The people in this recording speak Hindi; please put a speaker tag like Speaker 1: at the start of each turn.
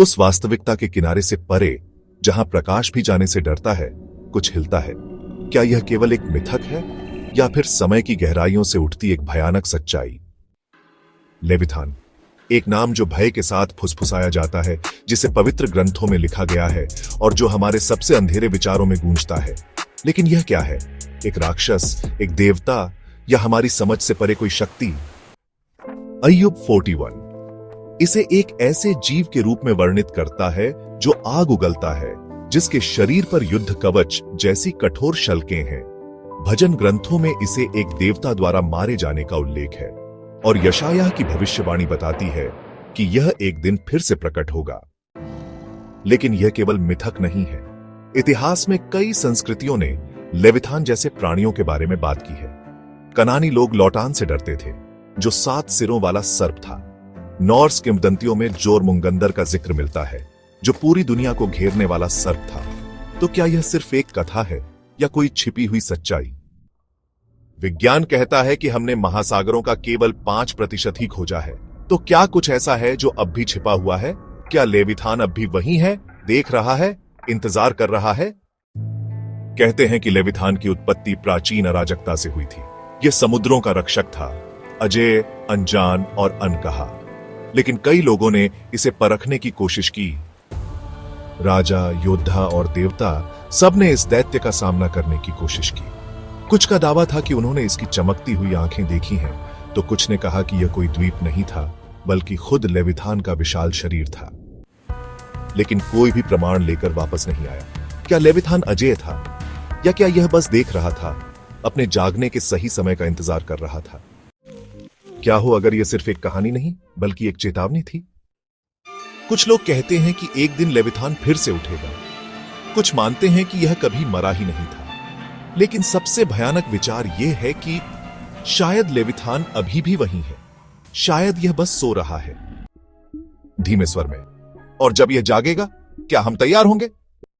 Speaker 1: उस वास्तविकता के किनारे से परे, जहां प्रकाश भी जाने से डरता है, कुछ हिलता है। क्या यह केवल एक मिथक है या फिर समय की गहराइयों से उठती एक भयानक सच्चाई? लेविथान, एक नाम जो भय के साथ फुसफुसाया जाता है, जिसे पवित्र ग्रंथों में लिखा गया है और जो हमारे सबसे अंधेरे विचारों में गूंजता है। लेकिन यह क्या है? एक राक्षस, एक देवता, या हमारी समझ से परे कोई शक्ति? अय्यूब 41 इसे एक ऐसे जीव के रूप में वर्णित करता है जो आग उगलता है, जिसके शरीर पर युद्ध कवच जैसी कठोर शल्कें हैं। भजन ग्रंथों में इसे एक देवता द्वारा मारे जाने का उल्लेख है और यशायाह की भविष्यवाणी बताती है कि यह एक दिन फिर से प्रकट होगा। लेकिन यह केवल मिथक नहीं है। इतिहास में कई संस्कृतियों ने लेविथान जैसे प्राणियों के बारे में बात की है। कनानी लोग लौटान से डरते थे, जो 7 सिरों वाला सर्प था। नॉर्स किंवदंतियों में जोरमुंगंदर का जिक्र मिलता है, जो पूरी दुनिया को घेरने वाला सर्प था। तो क्या यह सिर्फ एक कथा है या कोई छिपी हुई सच्चाई? विज्ञान कहता है कि हमने महासागरों का केवल 5% ही खोजा है। तो क्या कुछ ऐसा है जो अब भी छिपा हुआ है? क्या लेविथान अब भी वही है, देख रहा है, इंतजार कर रहा है? कहते हैं कि लेविथान की उत्पत्ति प्राचीन अराजकता से हुई थी। यह समुद्रों का रक्षक था, अजेय, अनजान और अनकहा। लेकिन कई लोगों ने इसे परखने की कोशिश की। राजा, योद्धा और देवता सब ने इस दैत्य का सामना करने की कोशिश की। कुछ का दावा था कि उन्होंने इसकी चमकती हुई आंखें देखी हैं, तो कुछ ने कहा कि यह कोई द्वीप नहीं था, बल्कि खुद लेविथान का विशाल शरीर था। लेकिन कोई भी प्रमाण लेकर वापस नहीं आया। क्या लेविथान अजेय था, या क्या यह बस देख रहा था, अपने जागने के सही समय का इंतजार कर रहा था? क्या हो अगर यह सिर्फ एक कहानी नहीं, बल्कि एक चेतावनी थी? कुछ लोग कहते हैं कि एक दिन लेविथान फिर से उठेगा। कुछ मानते हैं कि यह कभी मरा ही नहीं था। लेकिन सबसे भयानक विचार यह है कि शायद लेविथान अभी भी वही है। शायद यह बस सो रहा है, धीमे स्वर में। और जब यह जागेगा, क्या हम तैयार होंगे?